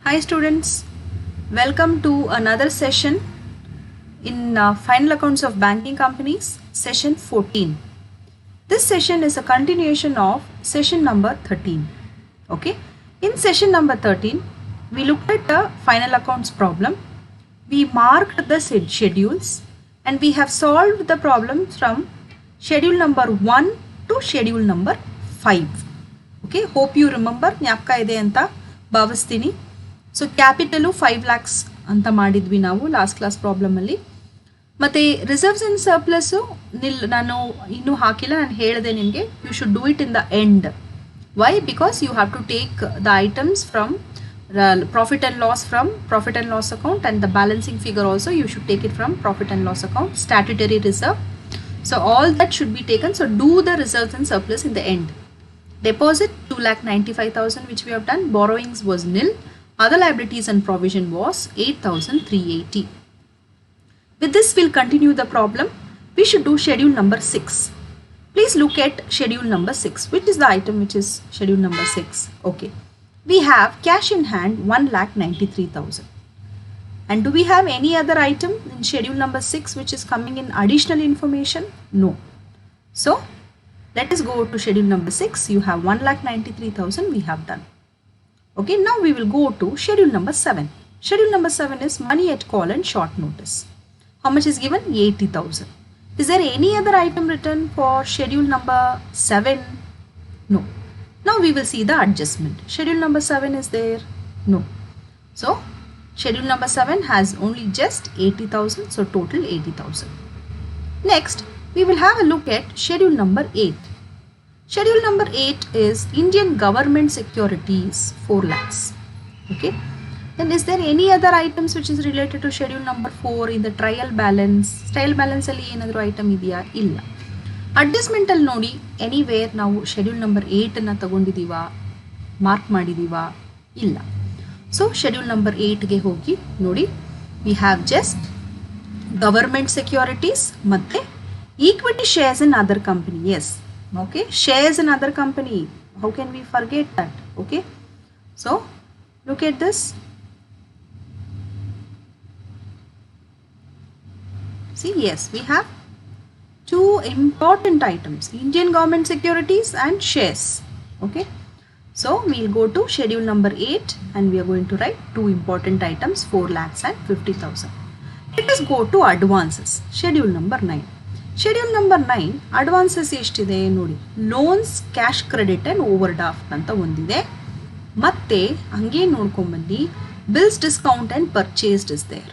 Hi students, welcome to another session in Final Accounts of Banking Companies, session 14. This session is a continuation of session number 13. Okay, in session number 13, we looked at the final accounts problem. We marked the schedules and we have solved the problem from schedule number 1 to schedule number 5. Okay, hope you remember ಜ್ಞಾಪಕ ಇದೆ ಅಂತ ಭಾವಿಸ್ತೀನಿ. So capital 5 lakhs ಅಂತ ಮಾಡಿದ್ವಿ ನಾವು last class ಪ್ರಾಬ್ಲಮಲ್ಲಿ. ಮತ್ತು reserves and ಸರ್ಪ್ಲಸ್ಸು ನಾನು ಇನ್ನೂ ಹಾಕಿಲ್ಲ, ನಾನು ಹೇಳಿದೆ ನಿಮಗೆ you should do it in the end. Why? Because you have to take the items from profit and loss account, and the balancing figure also you should take it from profit and loss account, statutory reserve. So all that should be taken. So do the reserves and surplus in the end. Deposit 2,95,000 which we have done. Borrowings was nil. Other liabilities and provision was 8,380. With this we'll continue the problem. We should do schedule number 6. Please look at schedule number 6. Which is the item which is schedule number 6? Okay. We have cash in hand 1,93,000. And do we have any other item in schedule number 6 which is coming in additional information? No. So let us go to schedule number 6. You have 1,93,000 we have done. Okay, now we will go to schedule number 7. Schedule number 7 is money at call and short notice. How much is given? 80,000. Is there any other item written for schedule number 7? No. Now we will see the adjustment. Schedule number 7 is there? No. So schedule number 7 has only just 80,000. So total 80,000. Next, we will have a look at schedule number 8. Schedule number 8 is Indian government securities 4 lakhs. Okay. Then is there any other items which is related to schedule number 4 in the trial balance? Trial balance ಅಲ್ಲಿ ಏನಾದರೂ item ಇದೆಯಾ? ಇಲ್ಲ. ಅಡ್ಜಸ್ಟ್ಮೆಂಟಲ್ಲಿ ನೋಡಿ anywhere ನಾವು schedule number 8ಅನ್ನು ತಗೊಂಡಿದ್ದೀವಾ, mark ಮಾಡಿದ್ದೀವಾ? ಇಲ್ಲ. ಸೊ ಶೆಡ್ಯೂಲ್ ನಂಬರ್ 8ಗೆ ಹೋಗಿ ನೋಡಿ, we have just government securities ಮತ್ತು equity shares in other company. Yes, okay, shares in other company. How can we forget that? Okay, so look at this. See, yes, we have two important items, Indian government securities and shares. Okay, so we'll go to schedule number 8 and we are going to write two important items, 4 lakhs and 50,000. Let us go to advances. Schedule number 9. Schedule number 9 advances ಎಷ್ಟಿದೆ ನೋಡಿ, loans, cash credit and overdraft ಅಂತ ಒಂದಿದೆ. ಮತ್ತೆ ಹಂಗೆ ನೋಡ್ಕೊಂಬಂದು bills discount and purchased is there.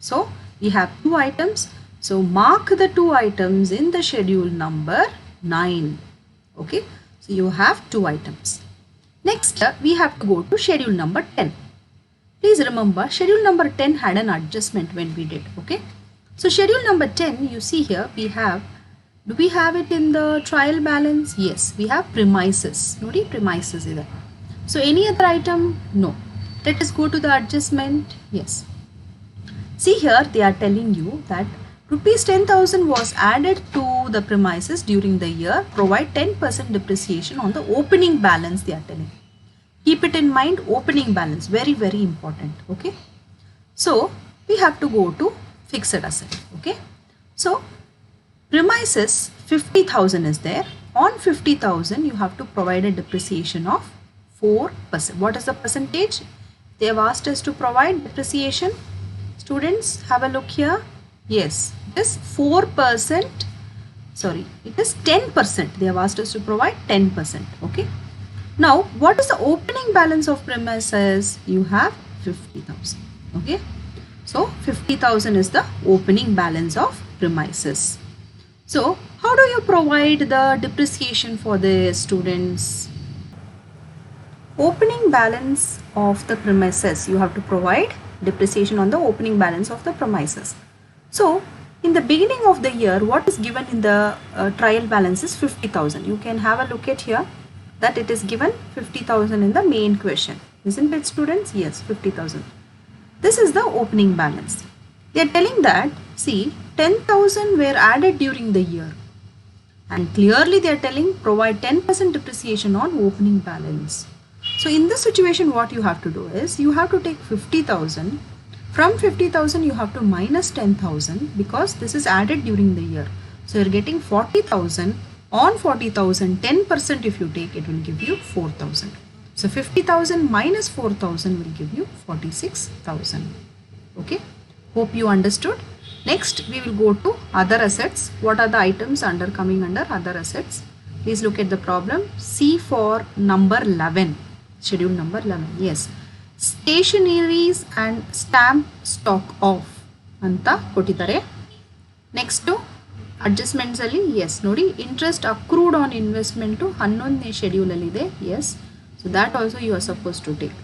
So we have two items. So mark the two items in the schedule number 9. Okay, so you have two items. Next we have to go to schedule number 10. Please remember schedule number 10 had an adjustment when we did. Okay, so schedule number 10, you see here we have, do we have it in the trial balance? Yes, we have premises. Nodi, premises is there. So any other item? No. Let us go to the adjustment. Yes, see here they are telling you that rupees 10,000 was added to the premises during the year. Provide 10% depreciation on the opening balance, they are telling. Keep it in mind, opening balance, very very important. Okay, so we have to go to fixed asset. Okay, so premises 50,000 is there. On 50,000 you have to provide a depreciation of 4%. What is the percentage? They have asked us to provide depreciation. Students, have a look here. Yes, it is 4%. Sorry, it is 10%. They have asked us to provide 10%. Okay. Now, what is the opening balance of premises? You have 50,000. Okay. So, 50,000 is the opening balance of premises. So, how do you provide the depreciation for the students? Opening balance of the premises, you have to provide depreciation on the opening balance of the premises. So in the beginning of the year, what is given in the trial balance is 50,000. You can have a look at here that it is given 50,000 in the main question. Isn't it, students? Yes, 50,000. This is the opening balance. They are telling that, see, 10,000 were added during the year. And clearly they are telling provide 10% depreciation on opening balance. So in this situation, what you have to do is you have to take 50,000. From 50,000, you have to minus 10,000 because this is added during the year. So you're getting 40,000. On 40,000, 10% if you take, it will give you 4,000. So 50,000 minus 4,000 will give you 46,000. Okay. Hope you understood. Next, we will go to other assets. What are the items coming under other assets? Please look at the problem. C for number 11. Schedule number 11. Yes. Stationaries and stamp stock off anta ಕೊಟ್ಟಿದ್ದಾರೆ. Next to adjustments ಅಲ್ಲಿ yes ನೋಡಿ interest accrued on investment 11ನೇ schedule ಅಲ್ಲಿ ಇದೆ. Yes, so that also you are supposed to take.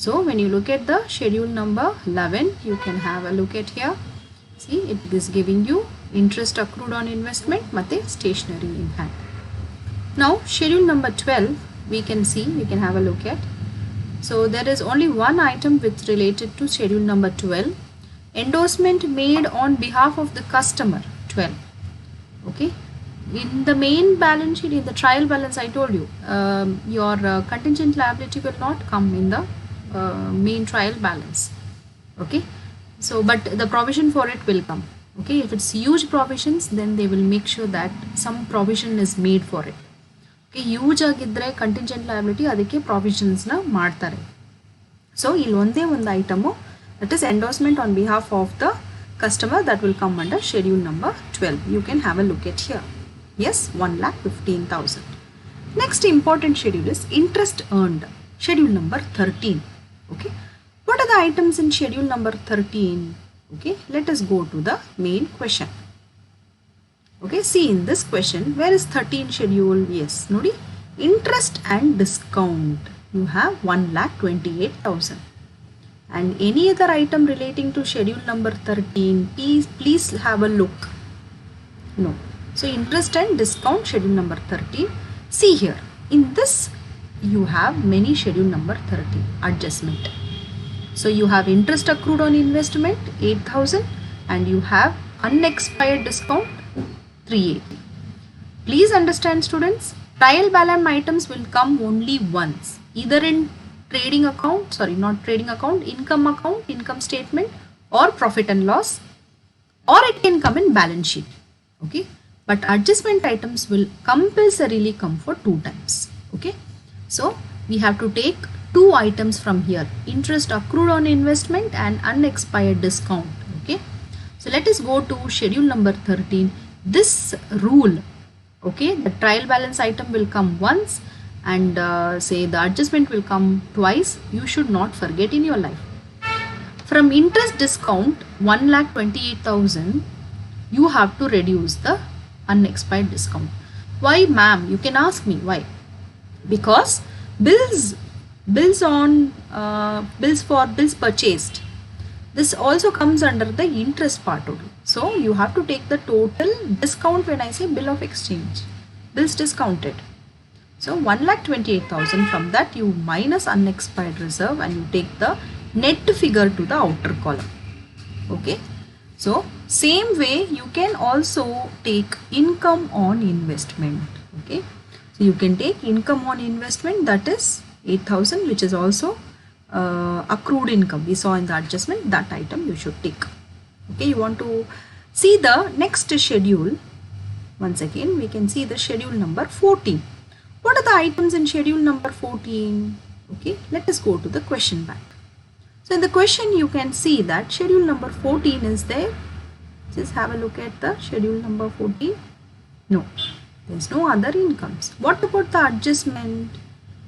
So when you look at the schedule number 11, you can have a look at here. See, it is giving you interest accrued on investment ಮತ್ತೆ stationery in hand. Now schedule number 12 we can see, we can have a look at. So there is only one item which related to schedule number 12, endorsement made on behalf of the customer 12. Okay, in the main balance sheet, in the trial balance, I told you your contingent liability will not come in the main trial balance. Okay, so but the provision for it will come. Okay, if it's huge provisions, then they will make sure that some provision is made for it. Okay, huge agidre contingent liability adike provisions na ಮಾಡ್ತಾರೆ. So ಇಲ್ಲಿ ಒಂದೇ ಒಂದು item that is endorsement on behalf of the customer, that will come under schedule number 12. You can have a look at here. Yes, 1,15,000. Next important schedule is interest earned, schedule number 13. Okay, what are the items in schedule number 13? Okay, let us go to the main question. Okay, see in this question, where is 13 schedule? Yes, nodi interest and discount, you have 1,28,000. And any other item relating to schedule number 13, please have a look. No. So interest and discount, schedule number 13. See here, in this you have many schedule number 13 adjustment. So you have interest accrued on investment 8,000 and you have unexpired discount 380. Please understand students, trial balance items will come only once, either in trading account, sorry, not trading account, income statement or profit and loss, or it can come in balance sheet. Okay, but adjustment items will compulsorily come for 2 times. Okay, so we have to take 2 items from here, interest accrued on investment and unexpired discount. Okay, so let us go to schedule number 13. This rule, okay, the trial balance item will come once and say the adjustment will come twice, you should not forget in your life. From interest discount 1,28,000, you have to reduce the unexpired discount. Why, ma'am? You can ask me why. Because bills purchased, this also comes under the interest part only. So you have to take the total discount when I say bill of exchange, bills discounted. So 1,28,000, from that you minus unexpired reserve and you take the net figure to the outer column. Okay, so same way you can also take income on investment. Okay, so you can take income on investment, that is 8,000, which is also accrued income. We saw in the adjustment, that item you should take. Okay, you want to see the next schedule. Once again, we can see the schedule number 14. What are the items in schedule number 14? Okay, let us go to the question bank. So in the question you can see that schedule number 14 is there. Just have a look at the schedule number 14. No, there is no other incomes. What about the adjustment?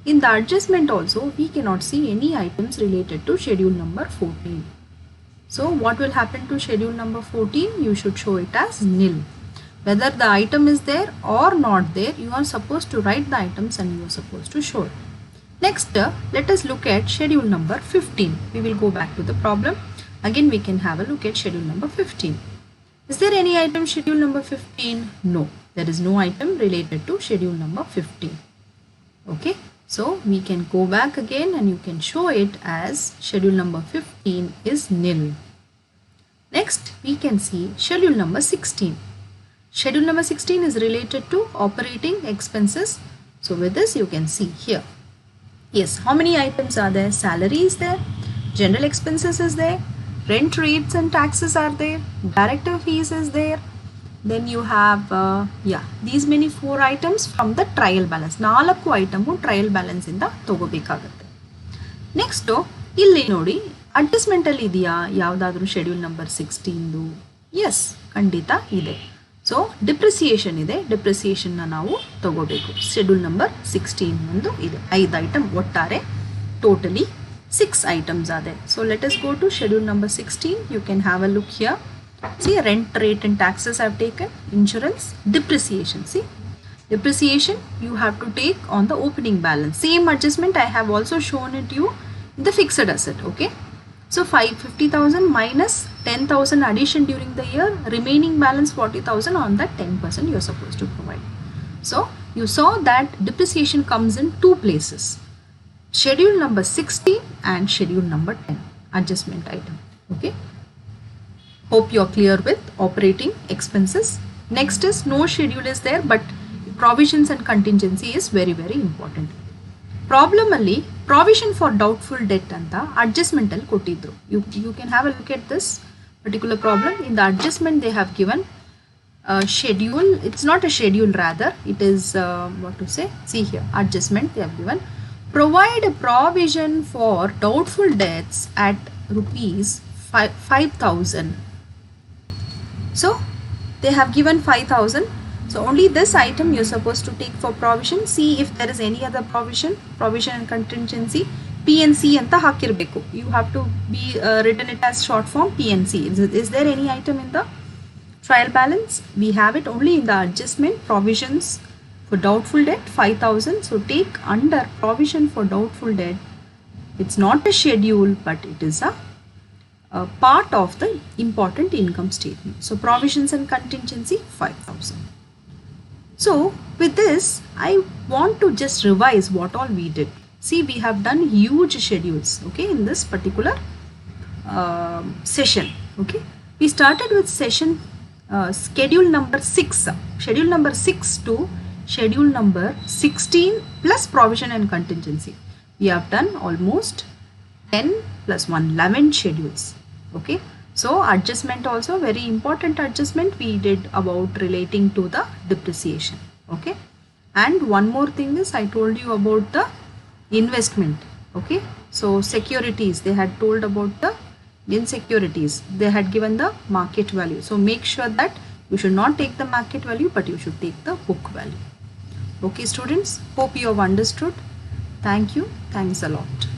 In the adjustment also we cannot see any items related to schedule number 14. So what will happen to schedule number 14? You should show it as nil. Whether the item is there or not there, you are supposed to write the items and you are supposed to show it. Next, let us look at schedule number 15. We will go back to the problem. Again, we can have a look at schedule number 15. Is there any item schedule number 15? No, there is no item related to schedule number 15. Okay, so we can go back again and you can show it as schedule number 15 is nil. Next, we can see schedule number 16. Schedule number 16 is related to operating expenses. So with this you can see here. Yes, how many items are there? Salary is there, general expenses is there, rent rates and taxes are there, director fees is there. Then you have these many 4 items from the trial balance. 4 item trial balance ಇಂದ ತಗೋಬೇಕಾಗುತ್ತೆ. Next ಇಲ್ಲಿ ನೋಡಿ ಅಡ್ಜಸ್ಟ್ಮೆಂಟಲ್ಲಿ ಇದೆಯಾ ಯಾವುದಾದ್ರೂ schedule number 16ದು? S, ಖಂಡಿತ ಇದೆ. So depreciation ಇದೆ, ಡಿಪ್ರಿಸಿಯೇಷನ್ನ ನಾವು ತಗೋಬೇಕು. ಶೆಡ್ಯೂಲ್ ನಂಬರ್ 16 ಒಂದು ಇದೆ. 5 ಐಟಮ್ ಒಟ್ಟಾರೆ totally 6 items are there. So let us go to schedule number 16. You can have a look here. See, rent rate and taxes I have taken, insurance, depreciation. See, depreciation you have to take on the opening balance. Same adjustment I have also shown it you in the fixed asset. Okay, so 50,000 minus 10,000 addition during the year, remaining balance 40,000 on that 10% you are supposed to provide. So you saw that depreciation comes in 2 places, schedule number 16 and schedule number 10 adjustment item. Okay, hope you are clear with operating expenses. Next is no schedule is there, but provisions and contingency is very important. Problem alli provision for doubtful debt anta adjustment alli kottidru. You can have a look at this particular problem. In the adjustment they have given a schedule. It's not a schedule, rather it is what to say. See here, adjustment they have given, provide a provision for doubtful debts at rupees 5,000. So they have given 5,000. So only this item you're supposed to take for provision. See if there is any other provision and contingency. PNC anta hakirbeku. You have to be written it as short form PNC. Is there any item in the trial balance? We have it only in the adjustment. Provisions for doubtful debt 5,000. So take under provision for doubtful debt. It's not a schedule, but it is a part of the important income statement. So provisions and contingency 5,000. So with this I want to just revise what all we did. See, we have done huge schedules, okay, in this particular session. Okay, we started with session schedule number 6, schedule number 6 to schedule number 16 plus provision and contingency. We have done almost 10 plus 1 11 schedules. Okay, so adjustment also very important adjustment we did about relating to the depreciation. Okay, and one more thing is I told you about the investment. Okay, so securities they had told about the insecurities, they had given the market value. So make sure that you should not take the market value, but you should take the book value. Okay students, hope you have understood. Thank you, thanks a lot.